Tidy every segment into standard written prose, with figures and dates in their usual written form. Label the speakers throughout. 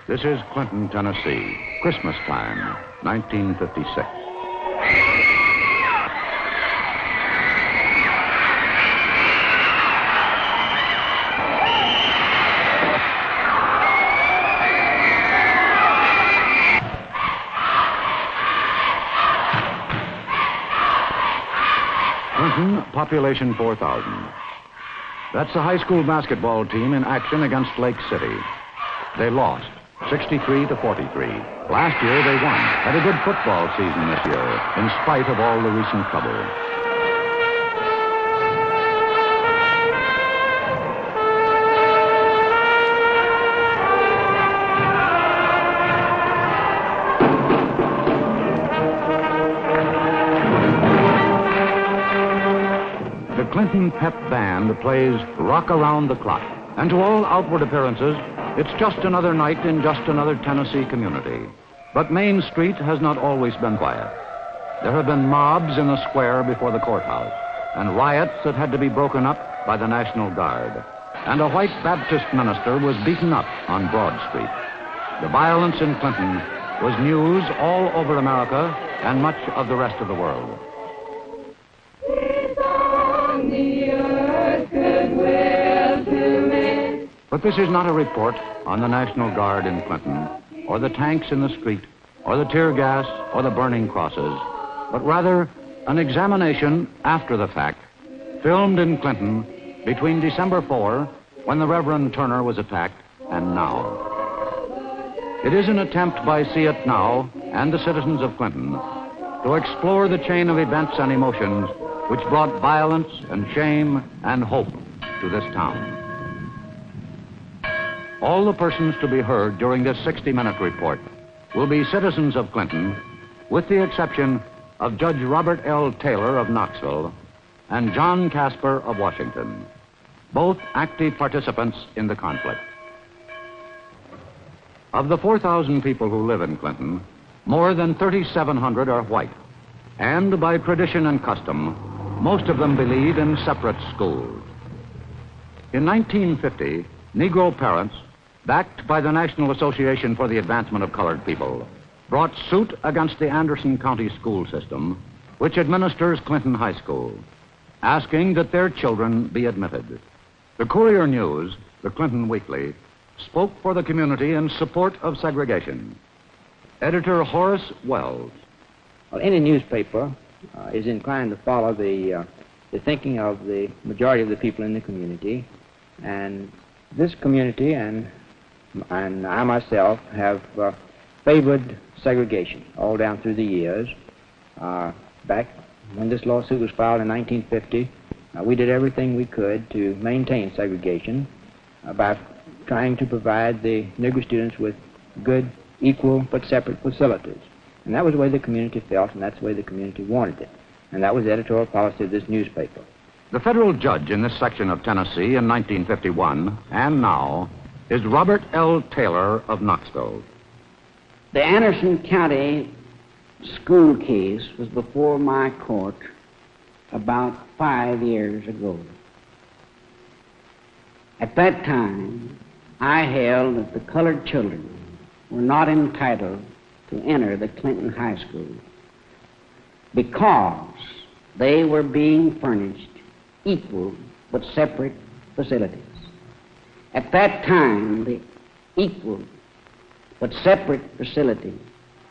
Speaker 1: This is Clinton, Tennessee, Christmas time, 1956. Clinton, population 4,000. That's the high school basketball team in action against Lake City. They lost, 63-43. Last year they won. Had a good football season this year, in spite of all the recent trouble. The Clinton Pep Band plays Rock Around the Clock. And to all outward appearances, it's just another night in just another Tennessee community. But Main Street has not always been quiet. There have been mobs in the square before the courthouse, and riots that had to be broken up by the National Guard. And a white Baptist minister was beaten up on Broad Street. The violence in Clinton was news all over America and much of the rest of the world. But this is not a report on the National Guard in Clinton, or the tanks in the street, or the tear gas, or the burning crosses, but rather an examination after the fact, filmed in Clinton between December 4, when the Reverend Turner was attacked, and now. It is an attempt by See It Now and the citizens of Clinton to explore the chain of events and emotions which brought violence and shame and hope to this town. All the persons to be heard during this 60-minute report will be citizens of Clinton, with the exception of Judge Robert L. Taylor of Knoxville and John Casper of Washington, both active participants in the conflict. Of the 4,000 people who live in Clinton, more than 3,700 are white, and by tradition and custom, most of them believe in separate schools. In 1950, Negro parents, backed by the National Association for the Advancement of Colored People, brought suit against the Anderson County school system, which administers Clinton High School, asking that their children be admitted. The Courier News, the Clinton Weekly, spoke for the community in support of segregation. Editor Horace Wells.
Speaker 2: Well, any newspaper is inclined to follow the thinking of the majority of the people in the community, and this community and I myself have favored segregation all down through the years. Back when this lawsuit was filed in 1950, we did everything we could to maintain segregation by trying to provide the Negro students with good, equal, but separate facilities. And that was the way the community felt, and that's the way the community wanted it. And that was the editorial policy of this newspaper.
Speaker 1: The federal judge in this section of Tennessee in 1951 and now is Robert L. Taylor of Knoxville.
Speaker 3: The Anderson County school case was before my court about 5 years ago. At that time, I held that the colored children were not entitled to enter the Clinton High School because they were being furnished equal but separate facilities. At that time, the equal but separate facility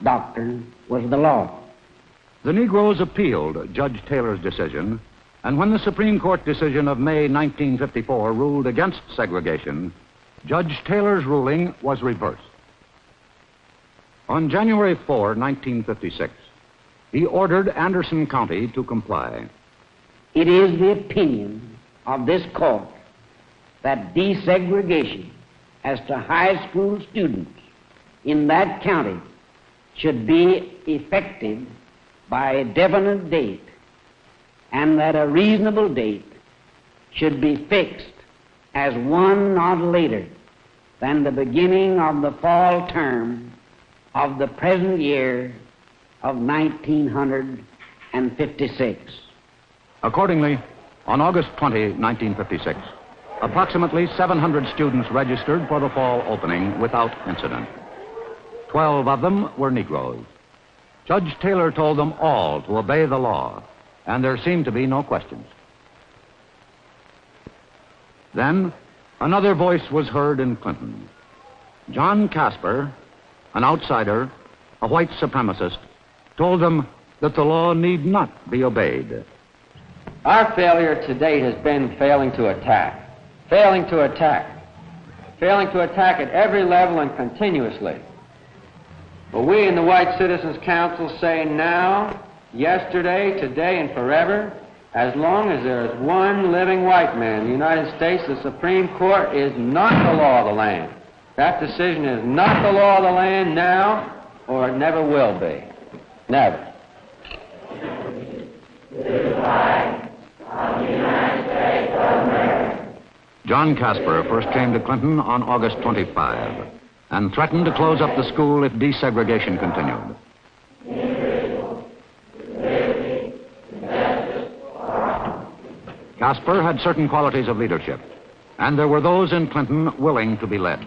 Speaker 3: doctrine was the law.
Speaker 1: The Negroes appealed Judge Taylor's decision, and when the Supreme Court decision of May 1954 ruled against segregation, Judge Taylor's ruling was reversed. On January 4, 1956, he ordered Anderson County to comply.
Speaker 3: It is the opinion of this court that desegregation as to high school students in that county should be effective by a definite date, and that a reasonable date should be fixed as one not later than the beginning of the fall term of the present year of 1956.
Speaker 1: Accordingly, on August 20, 1956, approximately 700 students registered for the fall opening without incident. 12 of them were Negroes. Judge Taylor told them all to obey the law, and there seemed to be no questions. Then, another voice was heard in Clinton. John Casper, an outsider, a white supremacist, told them that the law need not be obeyed.
Speaker 4: Our failure to date has been failing to attack at every level and continuously. But we in the White Citizens Council say now, yesterday, today, and forever, as long as there is one living white man in the United States, the Supreme Court is not the law of the land. That decision is not the law of the land now, or it never will be. Never.
Speaker 1: John Casper first came to Clinton on August 25 and threatened to close up the school if desegregation continued. Casper had certain qualities of leadership, and there were those in Clinton willing to be led.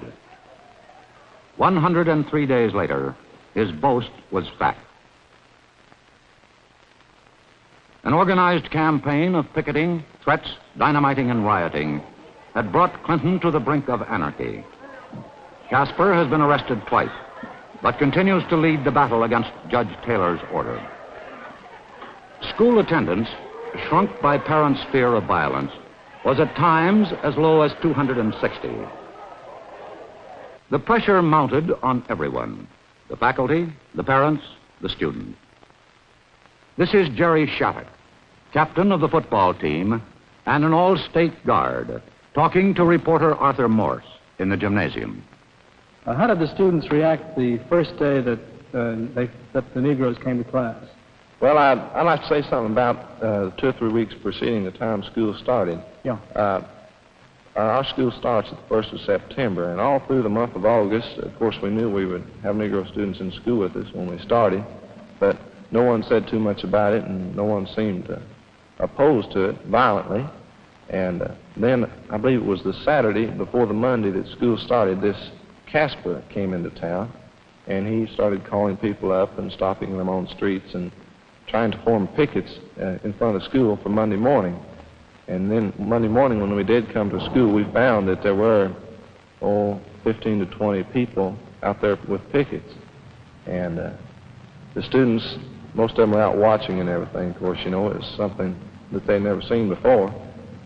Speaker 1: 103 days later, his boast was fact. An organized campaign of picketing, threats, dynamiting, and rioting had brought Clinton to the brink of anarchy. Casper has been arrested twice, but continues to lead the battle against Judge Taylor's order. School attendance, shrunk by parents' fear of violence, was at times as low as 260. The pressure mounted on everyone: the faculty, the parents, the students. This is Jerry Shattuck, captain of the football team and an all-state guard, talking to reporter Arthur Morse in the gymnasium.
Speaker 5: How did the students react the first day that the Negroes came to class?
Speaker 6: Well, I'd like to say something about 2 or 3 weeks preceding the time school started.
Speaker 5: Yeah.
Speaker 6: Our school starts at the 1st of September, and all through the month of August, of course, we knew we would have Negro students in school with us when we started, but no one said too much about it, and no one seemed opposed to it violently. And then, I believe it was the Saturday before the Monday that school started, this Casper came into town, and he started calling people up and stopping them on streets and trying to form pickets in front of the school for Monday morning. And then Monday morning when we did come to school, we found that there were, 15 to 20 people out there with pickets. And the students, most of them were out watching and everything, of course, you know, it was something that they'd never seen before.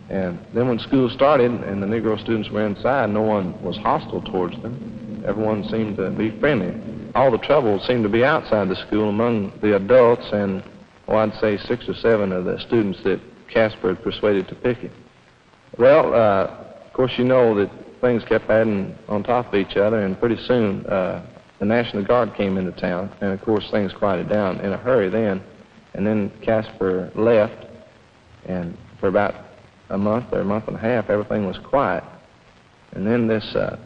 Speaker 6: And then when school started and the Negro students were inside, no one was hostile towards them. Everyone seemed to be friendly. All the trouble seemed to be outside the school among the adults and, I'd say 6 or 7 of the students that Casper had persuaded to picket. Well, of course, you know that things kept adding on top of each other, and pretty soon the National Guard came into town, and of course things quieted down in a hurry then. And then Casper left, and for about a month or a month and a half, everything was quiet. And then the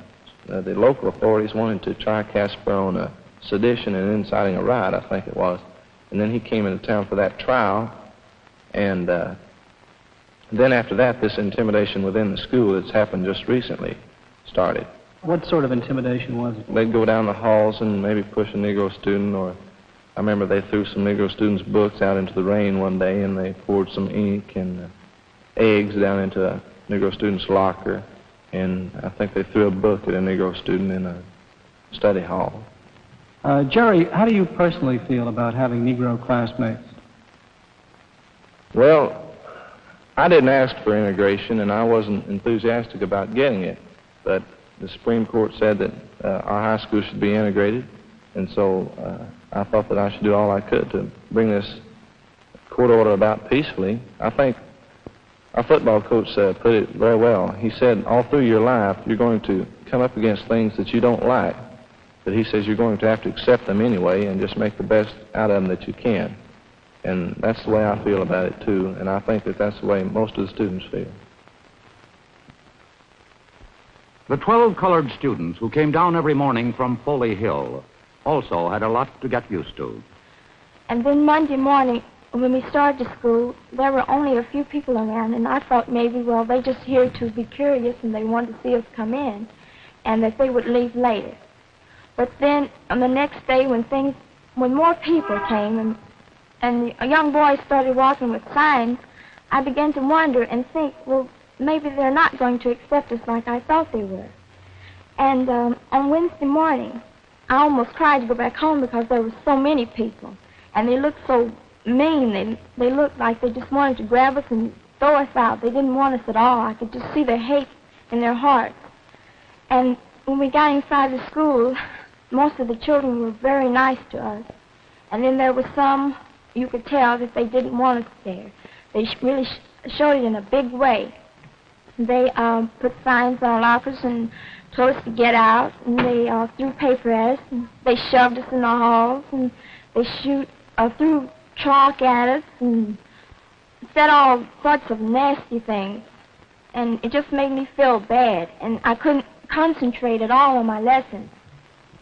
Speaker 6: local authorities wanted to try Casper on sedition and inciting a riot, I think it was. And then he came into town for that trial. And then after that, this intimidation within the school that's happened just recently started.
Speaker 5: What sort of intimidation was it?
Speaker 6: They'd go down the halls and maybe push a Negro student, or I remember they threw some Negro students' books out into the rain one day, and they poured some ink and eggs down into a Negro student's locker, and I think they threw a book at a Negro student in a study hall.
Speaker 5: Jerry, how do you personally feel about having Negro classmates?
Speaker 6: Well, I didn't ask for integration, and I wasn't enthusiastic about getting it, but the Supreme Court said that our high school should be integrated, and so I thought that I should do all I could to bring this court order about peacefully. I think our football coach put it very well. He said, all through your life, you're going to come up against things that you don't like, but he says you're going to have to accept them anyway and just make the best out of them that you can. And that's the way I feel about it, too, and I think that that's the way most of the students feel.
Speaker 1: The 12 colored students who came down every morning from Foley Hill also had a lot to get used to.
Speaker 7: And then Monday morning, when we started school, there were only a few people around, and I thought maybe, well, they just here to be curious and they wanted to see us come in, and that they would leave later. But then on the next day when more people came and the young boys started walking with signs, I began to wonder and think, well, maybe they're not going to accept us like I thought they were. And on Wednesday morning, I almost cried to go back home because there were so many people. And they looked so mean. They looked like they just wanted to grab us and throw us out. They didn't want us at all. I could just see their hate in their hearts. And when we got inside the school, most of the children were very nice to us. And then there were some, you could tell that they didn't want us there. They really showed it in a big way. They put signs on our lockers and told us to get out, and they threw paper at us, and they shoved us in the halls, and they threw chalk at us, and said all sorts of nasty things. And it just made me feel bad, and I couldn't concentrate at all on my lessons.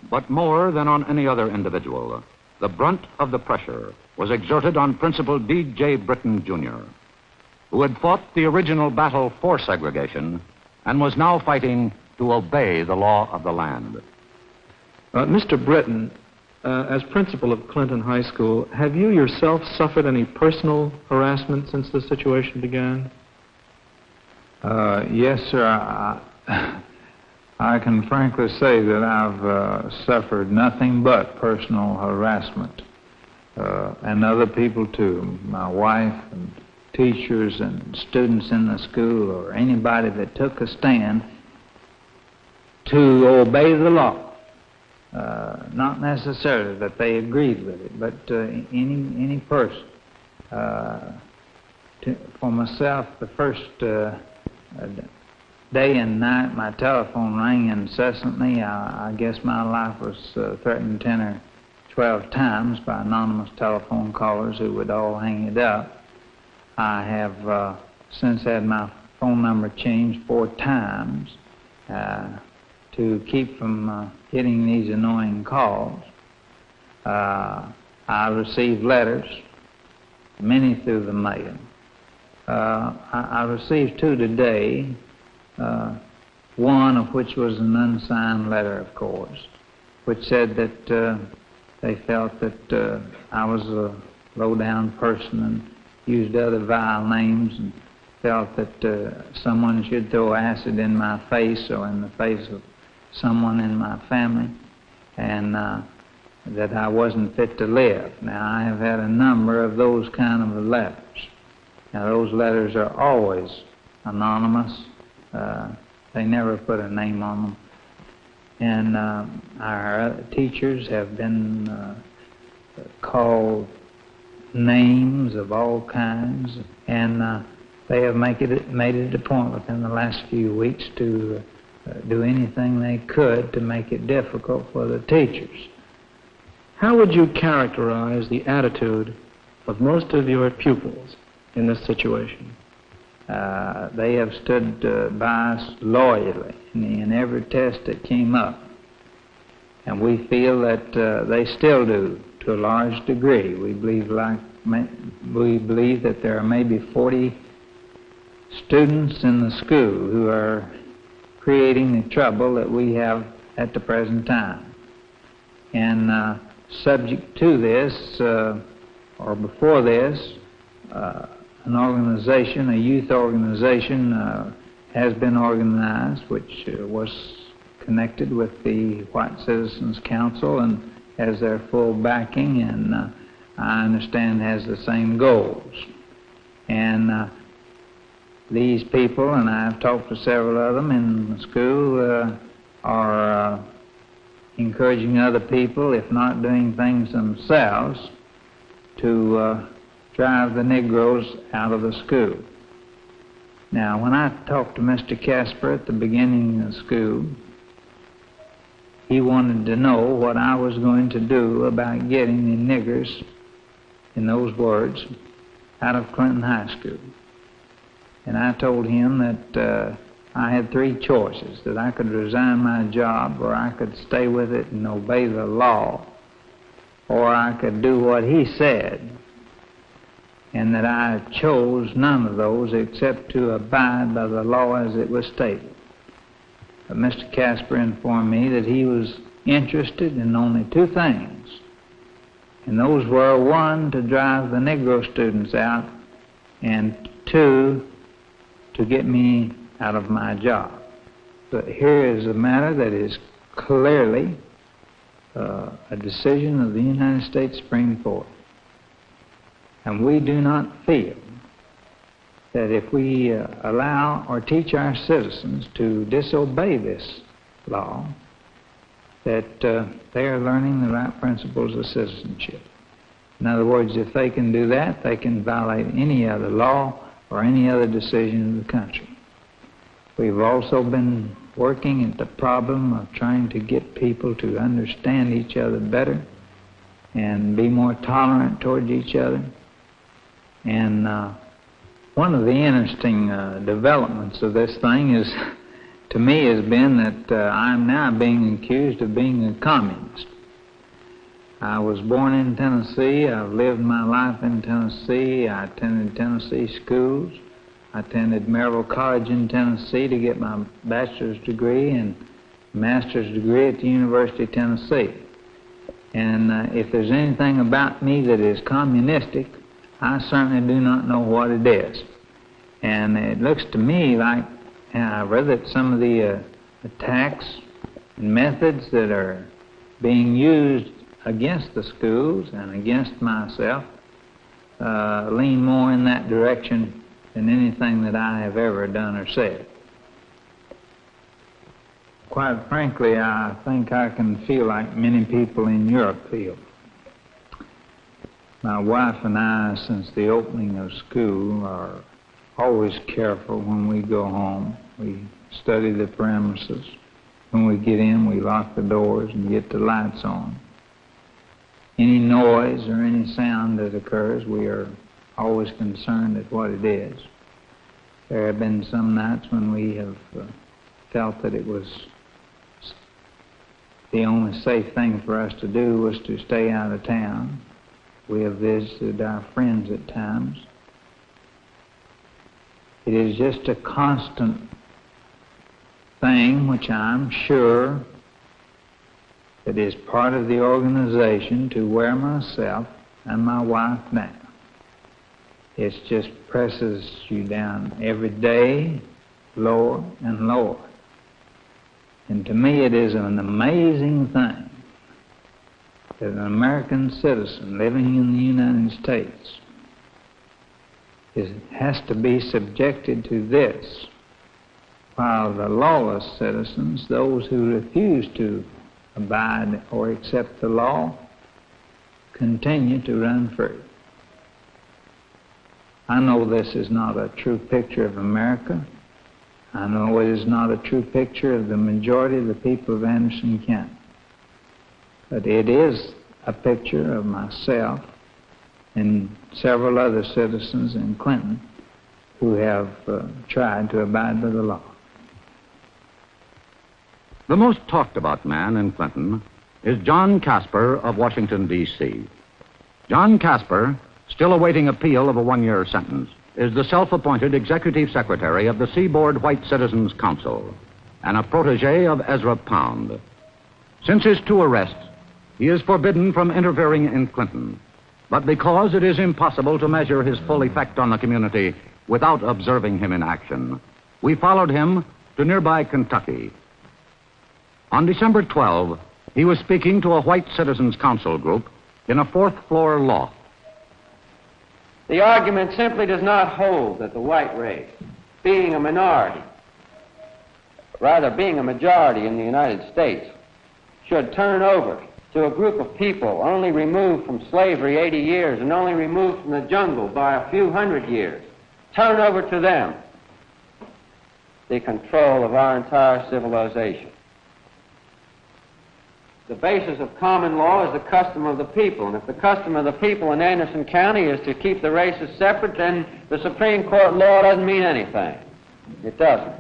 Speaker 1: But more than on any other individual, the brunt of the pressure was exerted on Principal D.J. Britton, Jr., who had fought the original battle for segregation and was now fighting to obey the law of the land.
Speaker 5: Mr. Britton, as principal of Clinton High School, have you yourself suffered any personal harassment since the situation began?
Speaker 8: Yes, sir. I can frankly say that I've suffered nothing but personal harassment, and other people too. My wife and teachers and students in the school, or anybody that took a stand to obey the law. Not necessarily that they agreed with it, but any person. For myself, the first day and night my telephone rang incessantly. I guess my life was threatened 10 or 12 times by anonymous telephone callers who would all hang it up. I have since had my phone number changed 4 times to keep from getting these annoying calls. I received letters, many through the mail. I received 2 today, one of which was an unsigned letter, of course, which said that they felt that I was a low-down person and used other vile names, and felt that someone should throw acid in my face or in the face of someone in my family, and that I wasn't fit to live. Now, I have had a number of those kind of letters. Now, those letters are always anonymous. They never put a name on them. And our teachers have been called names of all kinds, and they have made it a point within the last few weeks to do anything they could to make it difficult for the teachers.
Speaker 5: How would you characterize the attitude of most of your pupils in this situation?
Speaker 8: They have stood by us loyally in every test that came up, and we feel that they still do to a large degree. We believe that there are maybe 40 students in the school who are creating the trouble that we have at the present time. And subject to this, or before this, an organization, a youth organization, has been organized, which was connected with the White Citizens Council and has their full backing, and I understand has the same goals. And these people, and I've talked to several of them in the school, are encouraging other people, if not doing things themselves, to drive the Negroes out of the school. Now, when I talked to Mr. Casper at the beginning of school, he wanted to know what I was going to do about getting the niggers, in those words, out of Clinton High School. And I told him that I had 3 choices, that I could resign my job, or I could stay with it and obey the law, or I could do what he said, and that I chose none of those except to abide by the law as it was stated. But Mr. Casper informed me that he was interested in only two things, and those were, one, to drive the Negro students out, and two, to get me out of my job. But here is a matter that is clearly a decision of the United States Supreme Court. And we do not feel that if we allow or teach our citizens to disobey this law, that they are learning the right principles of citizenship. In other words, if they can do that, they can violate any other law or any other decision of the country. We've also been working at the problem of trying to get people to understand each other better and be more tolerant towards each other. And one of the interesting developments of this thing is, to me, has been that I'm now being accused of being a communist. I was born in Tennessee. I've lived my life in Tennessee. I attended Tennessee schools. I attended Maryville College in Tennessee to get my bachelor's degree and master's degree at the University of Tennessee. And if there's anything about me that is communistic, I certainly do not know what it is. And it looks to me like I've read that some of the attacks and methods that are being used against the schools and against myself lean more in that direction than anything that I have ever done or said. Quite frankly, I think I can feel like many people in Europe feel. My wife and I, since the opening of school, are always careful when we go home. We study the premises. When we get in, we lock the doors and get the lights on. Any noise or any sound that occurs, we are always concerned at what it is. There have been some nights when we have felt that it was the only safe thing for us to do was to stay out of town. We have visited our friends at times. It is just a constant thing which I'm sure that is part of the organization to wear myself and my wife down. It just presses you down every day, lower and lower. And to me it is an amazing thing that an American citizen living in the United States has to be subjected to this, while the lawless citizens, those who refuse to abide or accept the law, continue to run free. I know this is not a true picture of America. I know it is not a true picture of the majority of the people of Anderson County. But it is a picture of myself and several other citizens in Clinton who have tried to abide by the law.
Speaker 1: The most talked about man in Clinton is John Casper of Washington, D.C. John Casper, still awaiting appeal of a one-year sentence, is the self-appointed executive secretary of the Seaboard White Citizens Council and a protege of Ezra Pound. Since his two arrests, he is forbidden from interfering in Clinton. But because it is impossible to measure his full effect on the community without observing him in action, we followed him to nearby Kentucky. On December 12, he was speaking to a White Citizens Council group in a fourth-floor loft.
Speaker 4: The argument simply does not hold that the white race, being a minority, rather being a majority in the United States, should turn over to a group of people only removed from slavery 80 years and only removed from the jungle by a few hundred years. Turn over to them the control of our entire civilization. The basis of common law is the custom of the people, and if the custom of the people in Anderson County is to keep the races separate, then the Supreme Court law doesn't mean anything. It doesn't.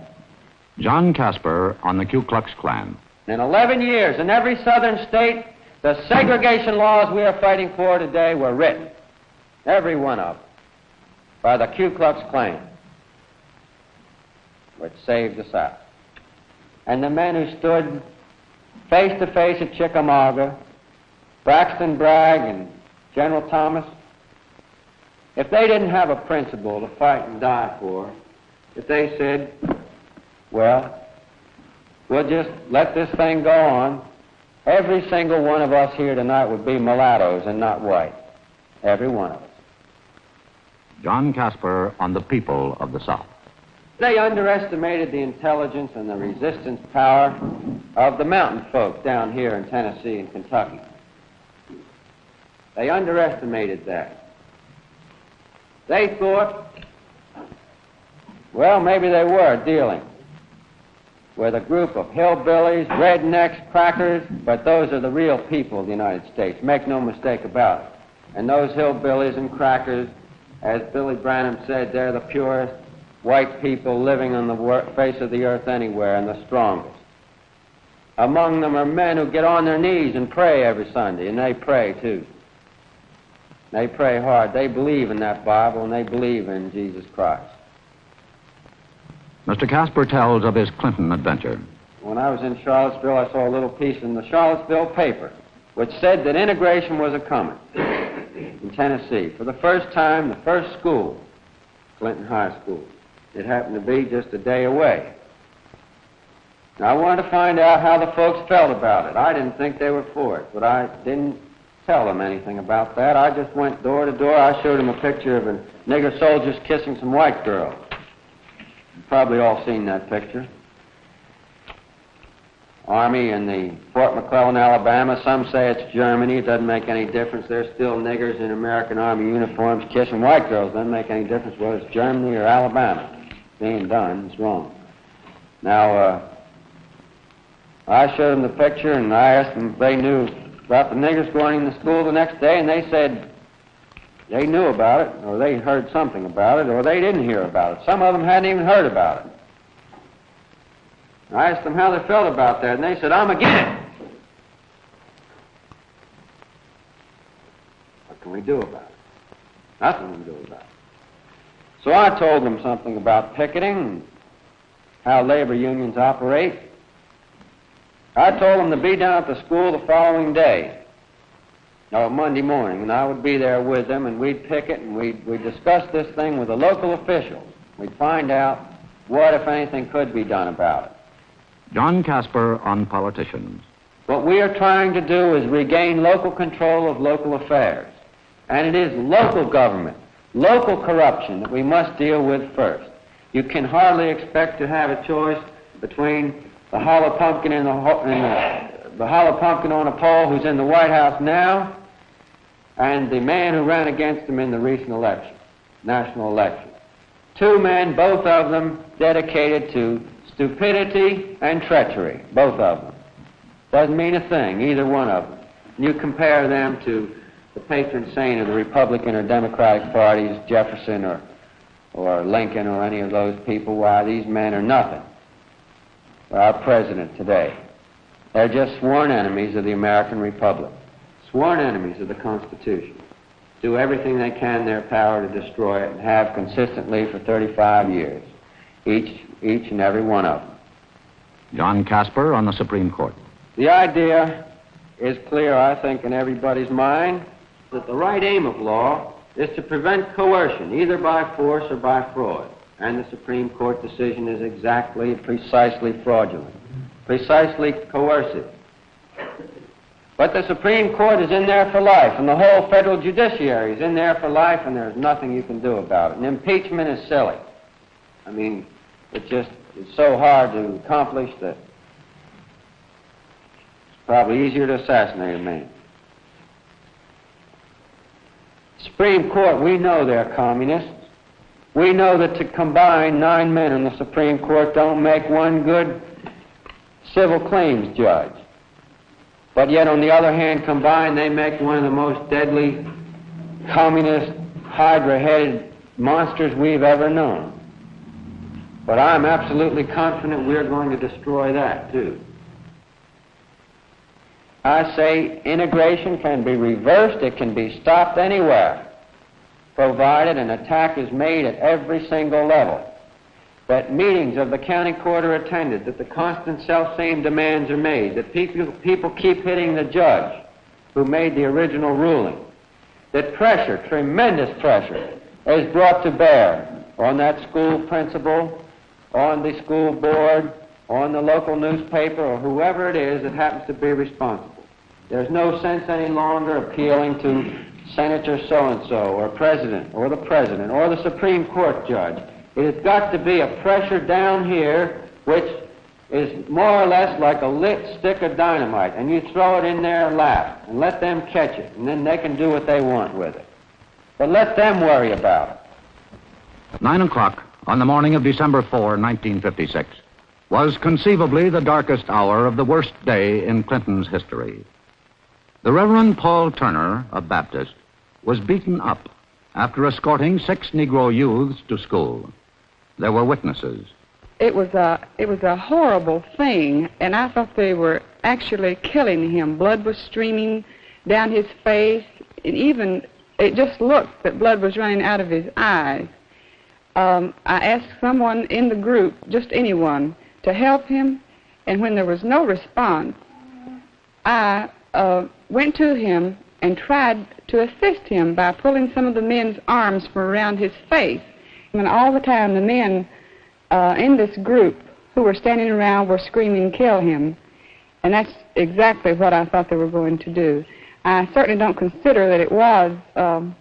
Speaker 1: John Casper on the Ku Klux Klan.
Speaker 4: In 11 years, in every southern state, the segregation laws we are fighting for today were written, every one of them, by the Ku Klux Klan, which saved the South. And the men who stood face to face at Chickamauga, Braxton Bragg and General Thomas, if they didn't have a principle to fight and die for, if they said, well, we'll just let this thing go on, every single one of us here tonight would be mulattoes and not white. Every one of us.
Speaker 1: John Casper on the people of the South.
Speaker 4: They underestimated the intelligence and the resistance power of the mountain folk down here in Tennessee and Kentucky. They underestimated that. They thought, well, maybe they were dealing with a group of hillbillies, rednecks, crackers, but those are the real people of the United States. Make no mistake about it. And those hillbillies and crackers, as Billy Branham said, they're the purest white people living on the face of the earth anywhere, and the strongest. Among them are men who get on their knees and pray every Sunday, and they pray too. They pray hard. They believe in that Bible, and they believe in Jesus Christ.
Speaker 1: Mr. Casper tells of his Clinton adventure.
Speaker 4: When I was in Charlottesville, I saw a little piece in the Charlottesville paper which said that integration was a-coming in Tennessee. For the first time, the first school, Clinton High School. It happened to be just a day away. Now, I wanted to find out how the folks felt about it. I didn't think they were for it, but I didn't tell them anything about that. I just went door to door. I showed them a picture of a nigger soldiers kissing some white girls. You've probably all seen that picture. Army in the Fort McClellan, Alabama. Some say it's Germany. It doesn't make any difference. There's still niggers in American Army uniforms kissing white girls. Doesn't make any difference whether it's Germany or Alabama. Being done, it's wrong. Now, I showed them the picture, and I asked them if they knew about the niggers going into school the next day, and they said they knew about it, or they heard something about it, or they didn't hear about it. Some of them hadn't even heard about it. I asked them how they felt about that, and they said, I'm against it. What can we do about it? Nothing we can do about it. So I told them something about picketing and how labor unions operate. I told them to be down at the school the following day, or Monday morning, and I would be there with them, and we'd picket, and we'd discuss this thing with the local officials. We'd find out what, if anything, could be done about it.
Speaker 1: John Casper on politicians.
Speaker 4: What we are trying to do is regain local control of local affairs. And it is local government, local corruption that we must deal with first. You can hardly expect to have a choice between the hollow pumpkin the hollow pumpkin on a pole who's in the White House now and the man who ran against him in the recent election, national election. Two men, both of them dedicated to stupidity and treachery, both of them. Doesn't mean a thing, either one of them. You compare them to the patron saint of the Republican or Democratic parties, Jefferson or Lincoln or any of those people, why, these men are nothing. Our president today. They're just sworn enemies of the American Republic, sworn enemies of the Constitution. Do everything they can in their power to destroy it and have consistently for 35 years. Each and every one of them.
Speaker 1: John Casper on the Supreme Court.
Speaker 4: The idea is clear, I think, in everybody's mind, that the right aim of law is to prevent coercion, either by force or by fraud. And the Supreme Court decision is precisely fraudulent, precisely coercive. But the Supreme Court is in there for life, and the whole federal judiciary is in there for life, and there's nothing you can do about it. And impeachment is silly. I mean, it's so hard to accomplish that it's probably easier to assassinate a man. Supreme Court, we know they're communists. We know that to combine 9 men in the Supreme Court don't make one good civil claims judge. But yet, on the other hand, combined, they make one of the most deadly communist, hydra-headed monsters we've ever known. But I'm absolutely confident we're going to destroy that, too. I say integration can be reversed, it can be stopped anywhere, provided an attack is made at every single level. that meetings of the county court are attended, that the constant self-same demands are made, that people keep hitting the judge who made the original ruling, that pressure, tremendous pressure, is brought to bear on that school principal, on the school board, on the local newspaper, or whoever it is that happens to be responsible. There's no sense any longer appealing to Senator so-and-so, or President, or the Supreme Court judge. It has got to be a pressure down here which is more or less like a lit stick of dynamite, and you throw it in their lap and let them catch it, and then they can do what they want with it. But let them worry about it.
Speaker 1: 9 o'clock on the morning of December 4, 1956, was conceivably the darkest hour of the worst day in Clinton's history. The Reverend Paul Turner, a Baptist, was beaten up after escorting 6 Negro youths to school. There were witnesses.
Speaker 9: It was a horrible thing, and I thought they were actually killing him. Blood was streaming down his face, and even it just looked that blood was running out of his eyes. I asked someone in the group, just anyone, to help him, and when there was no response, I went to him and tried to assist him by pulling some of the men's arms from around his face. And all the time the men in this group who were standing around were screaming, "Kill him." And that's exactly what I thought they were going to do. I certainly don't consider that it was an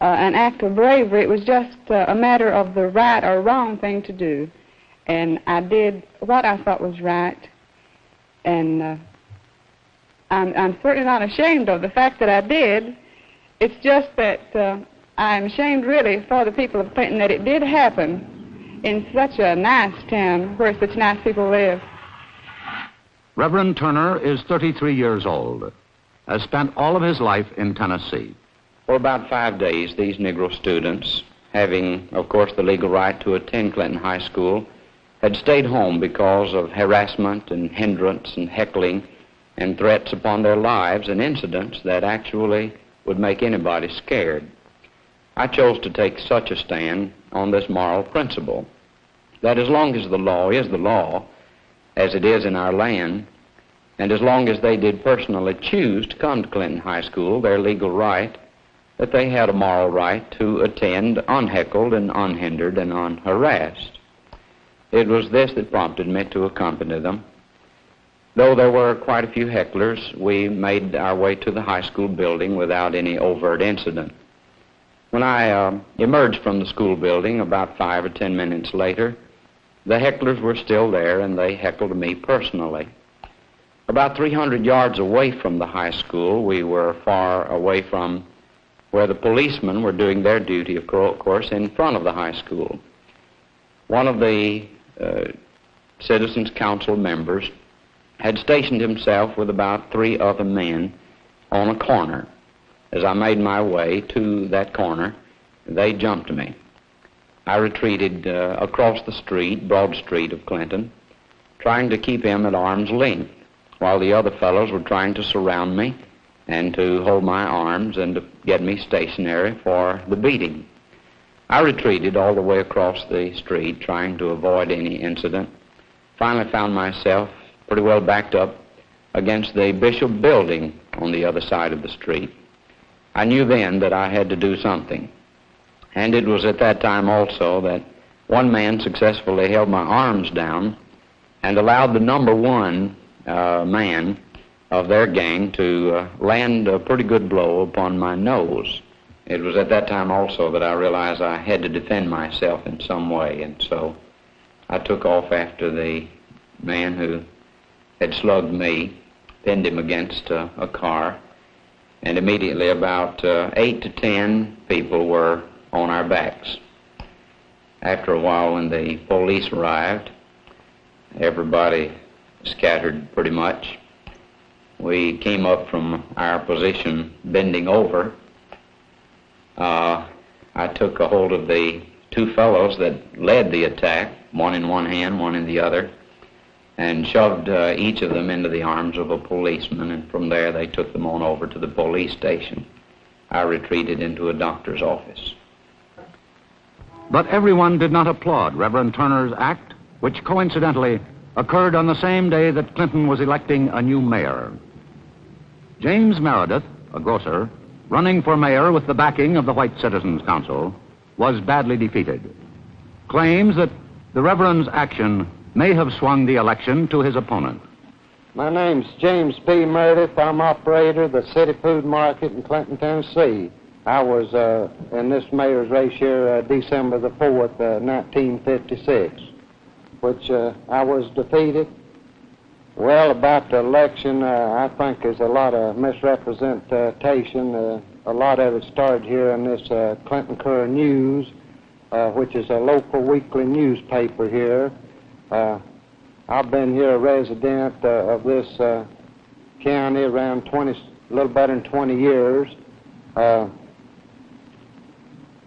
Speaker 9: act of bravery. It was just a matter of the right or wrong thing to do. And I did what I thought was right. And I'm certainly not ashamed of the fact that I did. It's just that I'm ashamed really for the people of Clinton that it did happen in such a nice town where such nice people live.
Speaker 1: Reverend Turner is 33 years old, has spent all of his life in Tennessee.
Speaker 10: For about 5 days, these Negro students, having, of course, the legal right to attend Clinton High School, had stayed home because of harassment and hindrance and heckling and threats upon their lives and incidents that actually would make anybody scared. I chose to take such a stand on this moral principle, that as long as the law is the law, as it is in our land, and as long as they did personally choose to come to Clinton High School, their legal right, that they had a moral right to attend unheckled and unhindered and unharassed. It was this that prompted me to accompany them. Though there were quite a few hecklers, we made our way to the high school building without any overt incident. When I emerged from the school building about 5 or 10 minutes later, the hecklers were still there, and they heckled me personally. About 300 yards away from the high school, we were far away from where the policemen were doing their duty, of course, in front of the high school. One of the Citizens Council members had stationed himself with about 3 other men on a corner. As I made my way to that corner, they jumped me. I retreated across the street, Broad Street of Clinton, trying to keep him at arm's length, while the other fellows were trying to surround me and to hold my arms and to get me stationary for the beating. I retreated all the way across the street, trying to avoid any incident. Finally found myself pretty well backed up against the Bishop building on the other side of the street. I knew then that I had to do something. And it was at that time also that one man successfully held my arms down and allowed the number 1 man of their gang to land a pretty good blow upon my nose. It was at that time also that I realized I had to defend myself in some way, and so I took off after the man who had slugged me, pinned him against a car, and immediately about 8 to 10 people were on our backs. After a while, when the police arrived, everybody scattered pretty much. We came up from our position bending over. I took a hold of the 2 fellows that led the attack, one in one hand, one in the other, and shoved each of them into the arms of a policeman, and from there they took them on over to the police station. I retreated into a doctor's office.
Speaker 1: But everyone did not applaud Reverend Turner's act, which coincidentally occurred on the same day that Clinton was electing a new mayor. James Meredith, a grocer, running for mayor with the backing of the White Citizens Council, was badly defeated. Claims that the Reverend's action may have swung the election to his opponent.
Speaker 11: My name's James P. Meredith. I'm operator of the City Food Market in Clinton, Tennessee. I was in this mayor's race here December the 4th, 1956, which I was defeated. Well, about the election, I think there's a lot of misrepresentation. A lot of it started here in this Clinton Courier News, which is a local weekly newspaper here. I've been here a resident of this county around a little better than 20 years. The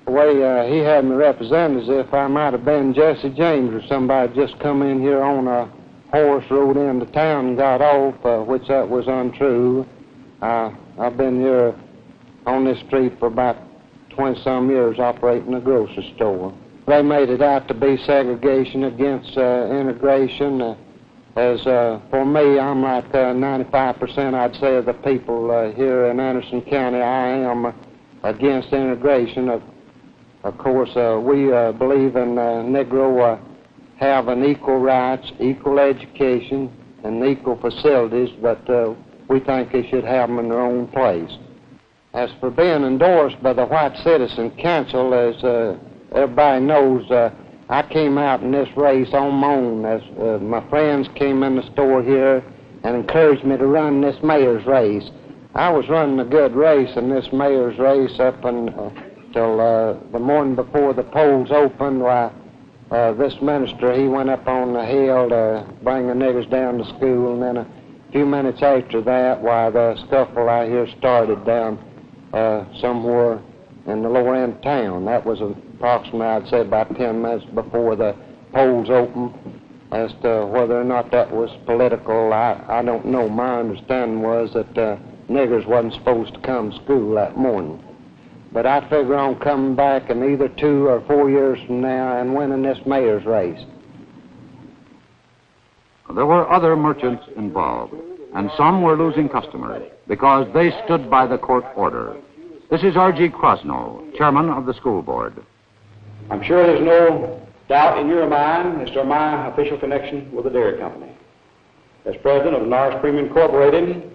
Speaker 11: way he had me represented is if I might have been Jesse James or somebody just come in here on a horse, rode into town and got off, which that was untrue. I've been here on this street for about 20-some years operating a grocery store. They made it out to be segregation against integration. As for me, I'm like 95%, I'd say, of the people here in Anderson County. I am against integration. Of course, we believe in Negro having equal rights, equal education, and equal facilities, but we think they should have them in their own place. As for being endorsed by the White Citizen Council, as everybody knows, I came out in this race on my own. As my friends came in the store here and encouraged me to run this mayor's race. I was running a good race in this mayor's race up until the morning before the polls opened. Why, this minister, he went up on the hill to bring the niggers down to school, and then a few minutes after that, why, the scuffle out here started down somewhere in the lower end of town. That was approximately, I'd say, about 10 minutes before the polls opened. As to whether or not that was political, I don't know. My understanding was that niggers wasn't supposed to come to school that morning. But I figure on coming back in either 2 or 4 years from now and winning this mayor's race.
Speaker 1: There were other merchants involved, and some were losing customers because they stood by the court order. This is R.G. Krosno, chairman of the school board.
Speaker 12: I'm sure there's no doubt in your mind as to my official connection with the dairy company. As president of Norris Premium Incorporated,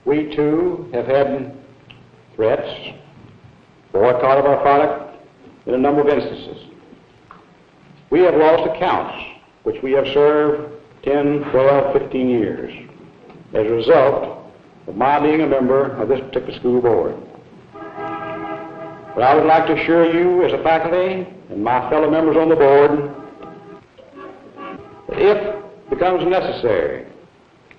Speaker 12: we too have had threats, boycott of our product in a number of instances. We have lost accounts which we have served 10, 12, 15 years as a result of my being a member of this particular school board. But I would like to assure you as a faculty and my fellow members on the board that if it becomes necessary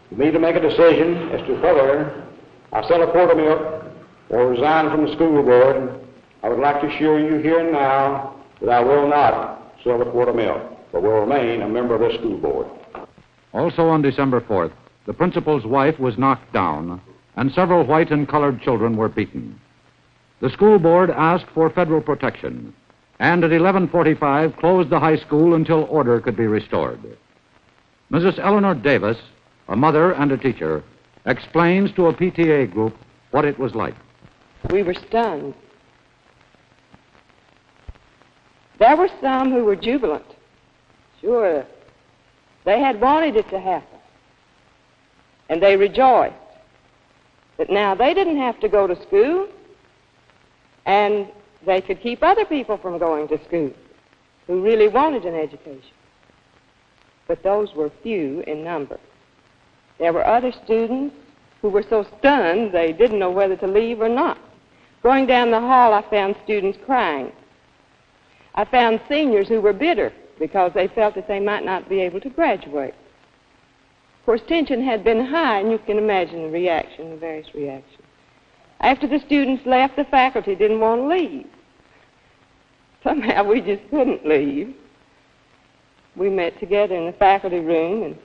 Speaker 12: for me to make a decision as to whether I sell a quart of milk or resign from the school board, I would like to assure you here and now that I will not sell a quart of milk, but will remain a member of this school board.
Speaker 1: Also on December 4th, the principal's wife was knocked down, and several white and colored children were beaten. The school board asked for federal protection, and at 11:45 closed the high school until order could be restored. Mrs. Eleanor Davis, a mother and a teacher, explains to a PTA group what it was like.
Speaker 13: We were stunned. There were some who were jubilant. Sure, they had wanted it to happen, and they rejoiced that now they didn't have to go to school, and they could keep other people from going to school who really wanted an education. But those were few in number. There were other students who were so stunned they didn't know whether to leave or not. Going down the hall, I found students crying. I found seniors who were bitter because they felt that they might not be able to graduate. Of course, tension had been high, and you can imagine the reaction, the various reactions. After the students left, the faculty didn't want to leave. Somehow we just couldn't leave. We met together in the faculty room, and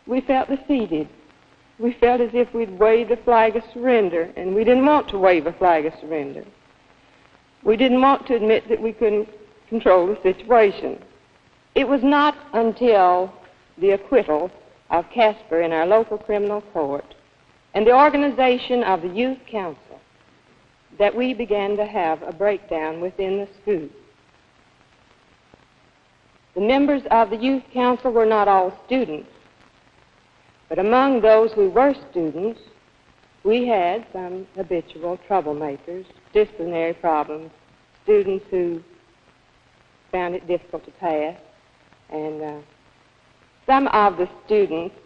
Speaker 13: we felt defeated. We felt as if we'd waved a flag of surrender, and we didn't want to wave a flag of surrender. We didn't want to admit that we couldn't control the situation. It was not until the acquittal of Casper in our local criminal court and the organization of the youth council that we began to have a breakdown within the school. The members of the youth council were not all students, but among those who were students, we had some habitual troublemakers, disciplinary problems, students who found it difficult to pass, and some of the students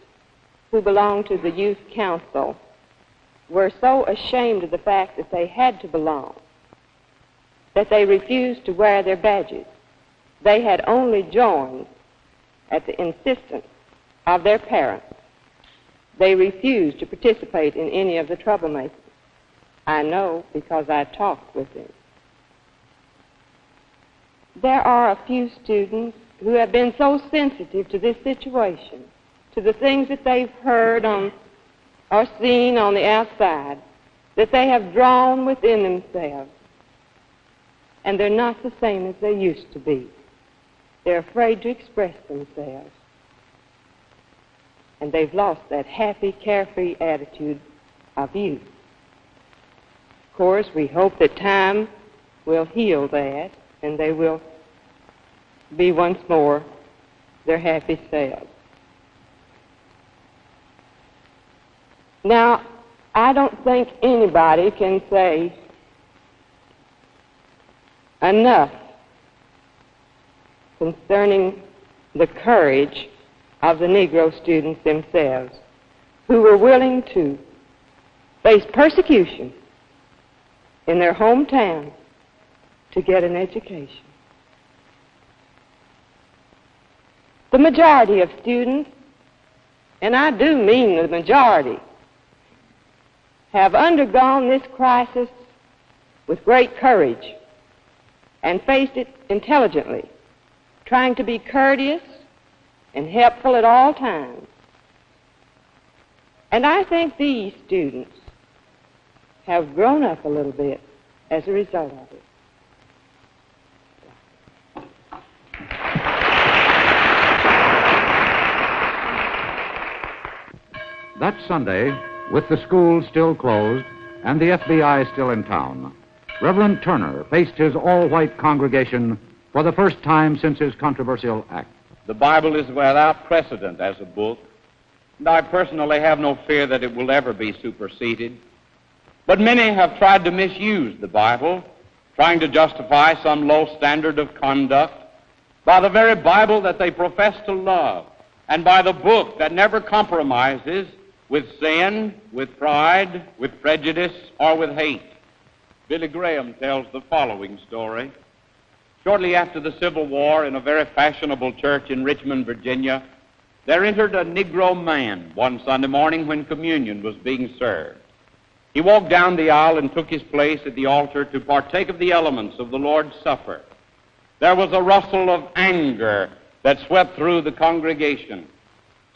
Speaker 13: who belonged to the youth council were so ashamed of the fact that they had to belong that they refused to wear their badges. They had only joined at the insistence of their parents. They refused to participate in any of the troublemakers. I know because I talked with them. There are a few students who have been so sensitive to this situation, to the things that they've heard on or seen on the outside, that they have drawn within themselves, and they're not the same as they used to be. They're afraid to express themselves, and they've lost that happy, carefree attitude of youth. Of course, we hope that time will heal that, and they will be once more their happy selves. Now, I don't think anybody can say enough concerning the courage of the Negro students themselves, who were willing to face persecution in their hometown to get an education. The majority of students, and I do mean the majority, have undergone this crisis with great courage and faced it intelligently, trying to be courteous and helpful at all times. And I think these students have grown up a little bit as a result of it.
Speaker 1: That Sunday, with the schools still closed and the FBI still in town, Reverend Turner faced his all-white congregation for the first time since his controversial act.
Speaker 14: The Bible is without precedent as a book, and I personally have no fear that it will ever be superseded. But many have tried to misuse the Bible, trying to justify some low standard of conduct by the very Bible that they profess to love, and by the book that never compromises with sin, with pride, with prejudice, or with hate. Billy Graham tells the following story. Shortly after the Civil War, in a very fashionable church in Richmond, Virginia, there entered a Negro man one Sunday morning when communion was being served. He walked down the aisle and took his place at the altar to partake of the elements of the Lord's Supper. There was a rustle of anger that swept through the congregation.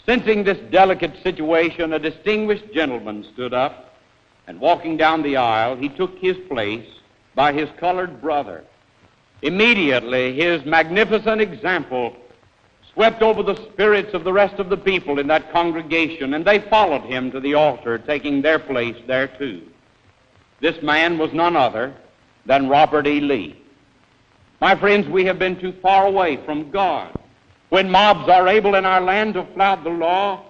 Speaker 14: Sensing this delicate situation, a distinguished gentleman stood up, and walking down the aisle, he took his place by his colored brother. Immediately, his magnificent example swept over the spirits of the rest of the people in that congregation, and they followed him to the altar, taking their place there too. This man was none other than Robert E. Lee. My friends, we have been too far away from God. When mobs are able in our land to flout the law,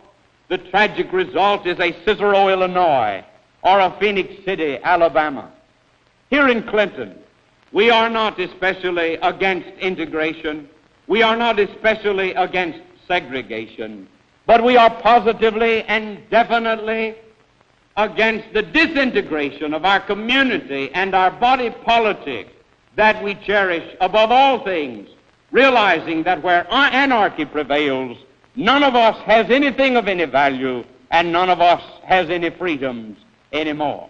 Speaker 14: the tragic result is a Cicero, Illinois, or a Phoenix City, Alabama. Here in Clinton, we are not especially against integration. We are not especially against segregation. But we are positively and definitely against the disintegration of our community and our body politic that we cherish above all things, realizing that where anarchy prevails, none of us has anything of any value, and none of us has any freedoms anymore.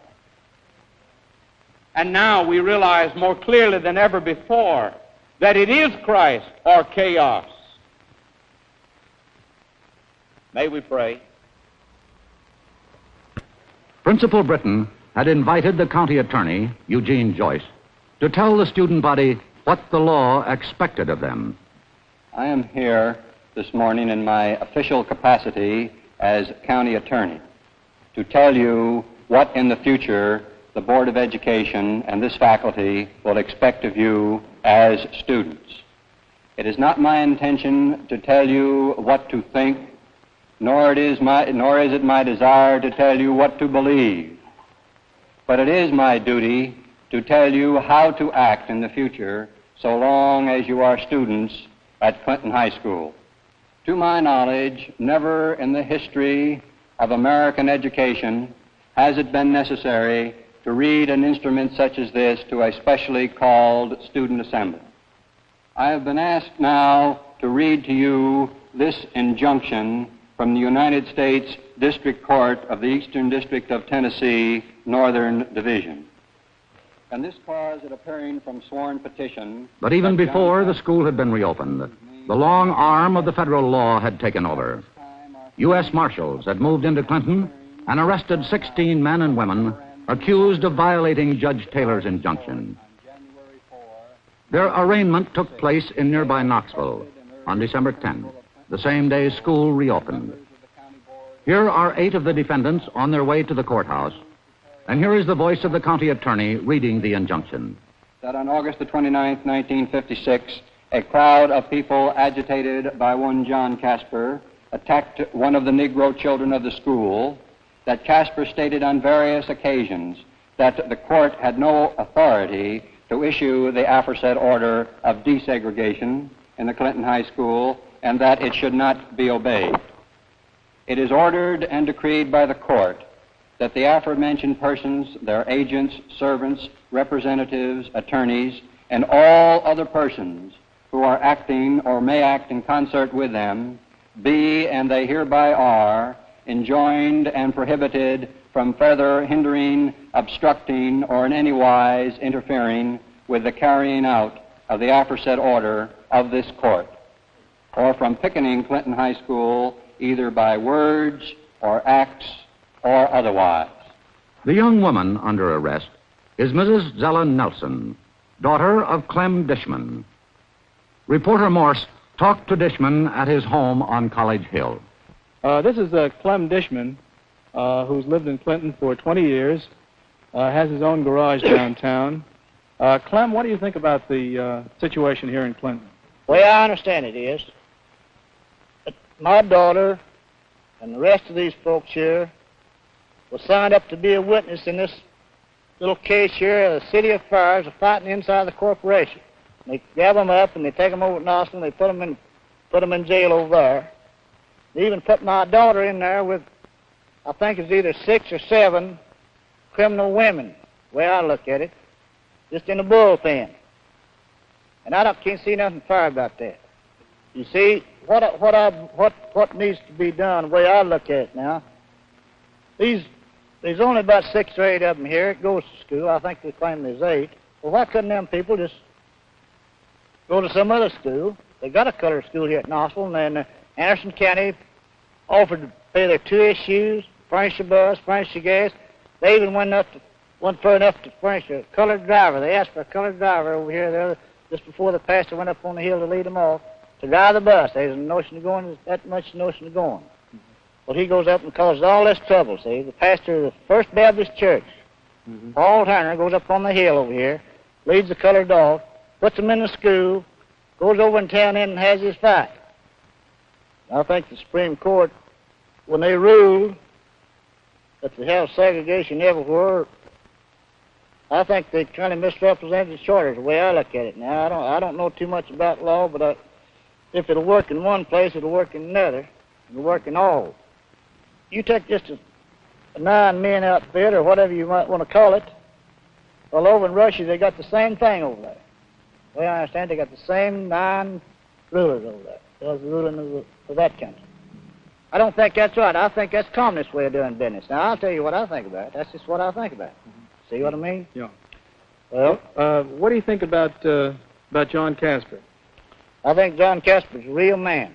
Speaker 14: And now we realize more clearly than ever before that it is Christ or chaos. May we pray.
Speaker 1: Principal Britton had invited the county attorney, Eugene Joyce, to tell the student body what the law expected of them.
Speaker 12: I am here this morning in my official capacity as county attorney to tell you what in the future the Board of Education and this faculty will expect of you as students. It is not my intention to tell you what to think, nor is it my desire to tell you what to believe. But it is my duty to tell you how to act in the future so long as you are students at Clinton High School. To my knowledge, never in the history of American education has it been necessary to read an instrument such as this to a specially called student assembly. I have been asked now to read to you this injunction from the United States District Court of the Eastern District of Tennessee, Northern Division. And this cause it appearing from sworn petition.
Speaker 1: But even before the school had been reopened, the long arm of the federal law had taken over. U.S. Marshals had moved into Clinton and arrested 16 men and women accused of violating Judge Taylor's injunction. Their arraignment took place in nearby Knoxville on December 10, the same day school reopened. Here are 8 of the defendants on their way to the courthouse, and here is the voice of the county attorney reading the injunction.
Speaker 12: That on August the 29th, 1956, a crowd of people agitated by one John Casper attacked one of the Negro children of the school, that Casper stated on various occasions that the court had no authority to issue the aforesaid order of desegregation in the Clinton High School and that it should not be obeyed. It is ordered and decreed by the court that the aforementioned persons, their agents, servants, representatives, attorneys, and all other persons who are acting or may act in concert with them be, and they hereby are, enjoined and prohibited from further hindering, obstructing, or in any wise interfering with the carrying out of the aforesaid order of this court, or from picketing Clinton High School either by words or acts or otherwise.
Speaker 1: The young woman under arrest is Mrs. Zella Nelson, daughter of Clem Dishman. Reporter Morse talked to Dishman at his home on College Hill.
Speaker 5: This is Clem Dishman, who's lived in Clinton for 20 years, has his own garage downtown. Clem, what do you think about the situation here in Clinton?
Speaker 15: The way I understand it is that my daughter and the rest of these folks here was signed up to be a witness in this little case here of the city affairs of fighting inside the corporation. They grab them up and they take them over to Knoxville and they put them in jail over there. They even put my daughter in there with, I think it's either 6 or 7 criminal women, the way I look at it, just in a bullpen. And I can't see nothing fair about that. You see, what needs to be done, the way I look at it now, there's only about 6 or 8 of them here. It goes to school. I think they claim there's 8. Well, why couldn't them people just go to some other school? They got a color school here at Knoxville, and then Anderson County offered to pay their tuition, furnish the bus, furnish the gas. They even went far enough to furnish a colored driver. They asked for a colored driver over here just before the pastor went up on the hill to lead them off to drive the bus. There's a notion of going, that much notion of going. Well, he goes up and causes all this trouble, see. The pastor of the First Baptist Church, Paul Turner, goes up on the hill over here, leads the colored dog, puts them in the school, goes over in town and has his fight. I think the Supreme Court, when they ruled that they have segregation everywhere, I think they kind of misrepresented the charter, the way I look at it now. I don't know too much about law, but if it'll work in one place, it'll work in another. It'll work in all. You take just a 9-man outfit, or whatever you might want to call it, well, over in Russia, they got the same thing over there. The way I understand, they got the same 9 rulers over there. Those ruling of that country. I don't think that's right. I think that's communist way of doing business. Now, I'll tell you what I think about it. That's just what I think about it. See what I mean?
Speaker 5: Yeah.
Speaker 15: Well,
Speaker 5: what do you think about John Casper?
Speaker 15: I think John Casper's a real man.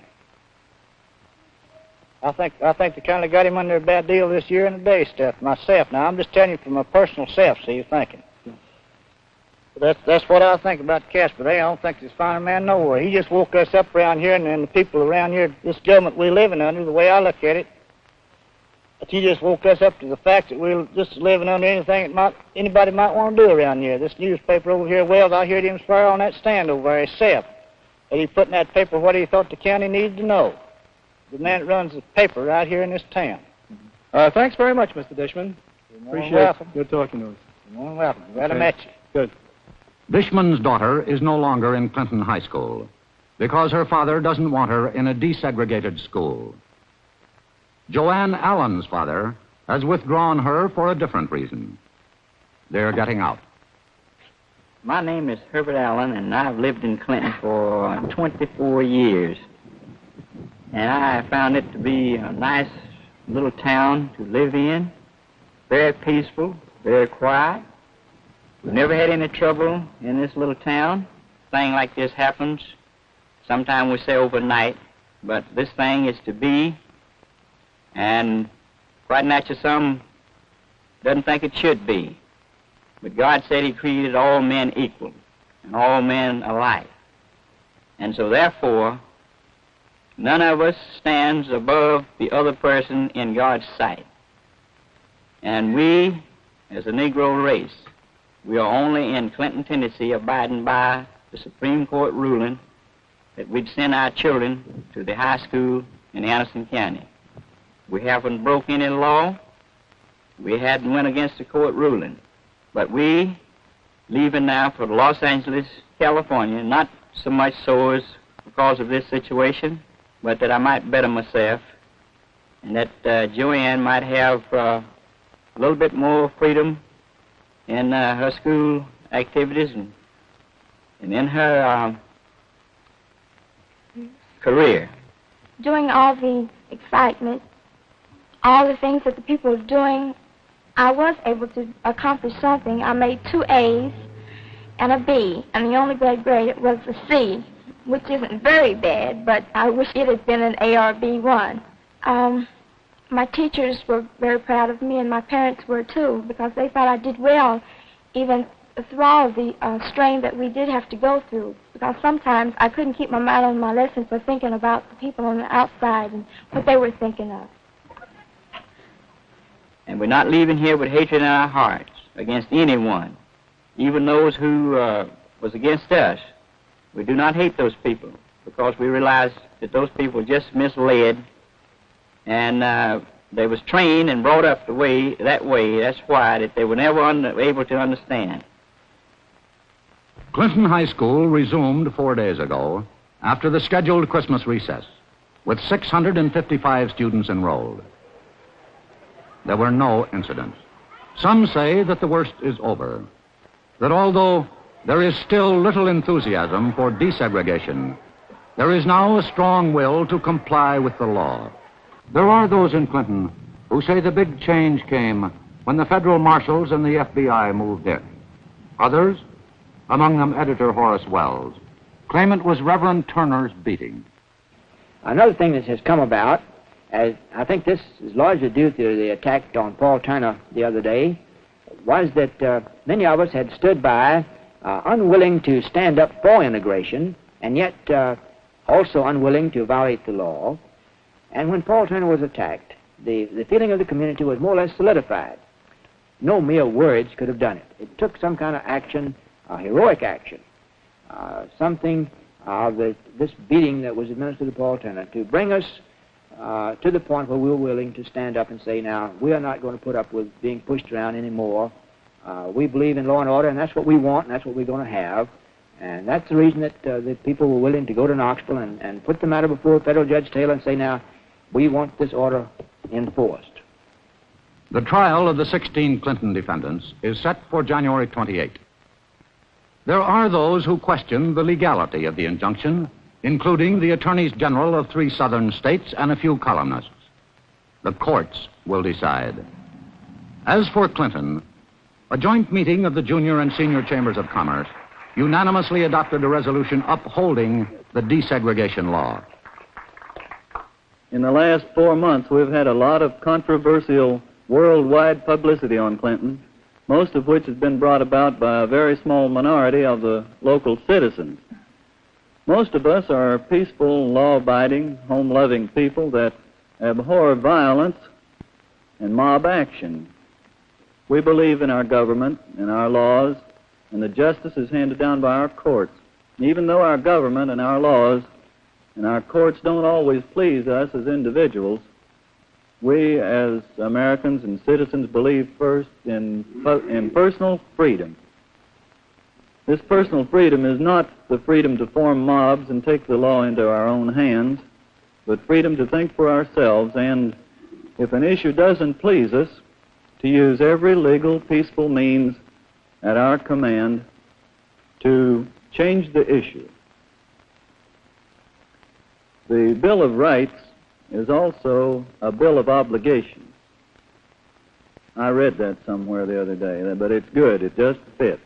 Speaker 15: I think they kind of got him under a bad deal this year and the day stuff myself. Now, I'm just telling you from my personal self, see, you're thinking. That's what I think about Casper. I don't think there's a finer man nowhere. He just woke us up around here, and then the people around here, this government we're living under, the way I look at it, that he just woke us up to the fact that we're just living under anything that anybody might want to do around here. This newspaper over here, Wells, I heard him swear on that stand over there himself that he put in that paper what he thought the county needed to know. The man that runs the paper right here in this town.
Speaker 5: Thanks very much, Mr. Dishman. Appreciate your talking to us.
Speaker 15: You're more than welcome. Glad I met you.
Speaker 5: Good.
Speaker 1: Dishman's daughter is no longer in Clinton High School because her father doesn't want her in a desegregated school. Joanne Allen's father has withdrawn her for a different reason. They're getting out.
Speaker 16: My name is Herbert Allen, and I've lived in Clinton for 24 years. And I found it to be a nice little town to live in, very peaceful, very quiet. We've never had any trouble in this little town. Thing like this happens. Sometimes we say overnight, but this thing is to be. And quite naturally, some doesn't think it should be. But God said He created all men equal and all men alike. And so therefore, none of us stands above the other person in God's sight. And we, as a Negro race, we are only in Clinton, Tennessee, abiding by the Supreme Court ruling that we'd send our children to the high school in Anderson County. We haven't broke any law. We hadn't went against the court ruling. But we leaving now for Los Angeles, California, not so much so as because of this situation, but that I might better myself, and that Joanne might have a little bit more freedom in her school activities and in her career.
Speaker 7: During all the excitement, all the things that the people were doing, I was able to accomplish something. I made 2 A's and a B, and the only bad grade was a C, which isn't very bad, but I wish it had been an A or B1. My teachers were very proud of me, and my parents were too, because they thought I did well, even through all the strain that we did have to go through, because sometimes I couldn't keep my mind on my lessons for thinking about the people on the outside and what they were thinking of.
Speaker 16: And we're not leaving here with hatred in our hearts against anyone, even those who was against us. We do not hate those people because we realize that those people were just misled, and they was trained and brought up that way. That's why that they were never able to understand.
Speaker 1: Clinton High School resumed 4 days ago after the scheduled Christmas recess, with 655 students enrolled. There were no incidents. Some say that the worst is over, that although there is still little enthusiasm for desegregation, there is now a strong will to comply with the law. There are those in Clinton who say the big change came when the federal marshals and the FBI moved in. Others, among them editor Horace Wells, claim it was Reverend Turner's beating.
Speaker 2: Another thing that has come about, as I think this is largely due to the attack on Paul Turner the other day, was that many of us had stood by, unwilling to stand up for integration, and yet also unwilling to violate the law. And when Paul Turner was attacked, the feeling of the community was more or less solidified. No mere words could have done it. It took some kind of action, heroic action, something of this beating that was administered to Paul Turner to bring us to the point where we were willing to stand up and say, now, we are not going to put up with being pushed around anymore. We believe in law and order, and that's what we want, and that's what we're going to have. And that's the reason that the people were willing to go to Knoxville and put the matter before Federal Judge Taylor and say, now, we want this order enforced.
Speaker 1: The trial of the 16 Clinton defendants is set for January 28. There are those who question the legality of the injunction, including the attorneys general of 3 southern states and a few columnists. The courts will decide. As for Clinton, a joint meeting of the junior and senior chambers of commerce unanimously adopted a resolution upholding the desegregation law.
Speaker 17: In the last 4 months, we've had a lot of controversial worldwide publicity on Clinton, most of which has been brought about by a very small minority of the local citizens. Most of us are peaceful, law-abiding, home-loving people that abhor violence and mob action. We believe in our government and our laws, and the justice is handed down by our courts. And even though our government and our laws and our courts don't always please us as individuals, we as Americans and citizens believe first in personal freedom. This personal freedom is not the freedom to form mobs and take the law into our own hands, but freedom to think for ourselves and, if an issue doesn't please us, to use every legal, peaceful means at our command to change the issue. The Bill of Rights is also a Bill of Obligation. I read that somewhere the other day, but it's good. It just fits.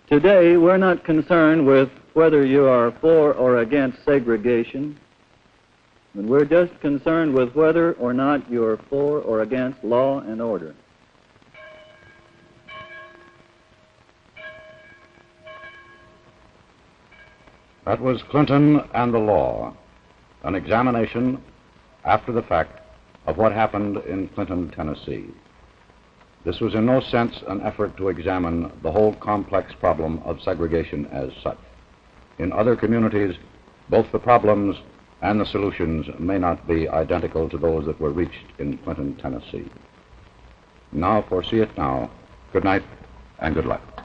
Speaker 17: Today, we're not concerned with whether you are for or against segregation, but we're just concerned with whether or not you're for or against law and order.
Speaker 1: That was Clinton and the Law, an examination after the fact of what happened in Clinton, Tennessee. This was in no sense an effort to examine the whole complex problem of segregation as such. In other communities, both the problems and the solutions may not be identical to those that were reached in Clinton, Tennessee. Now, for See It Now, good night and good luck.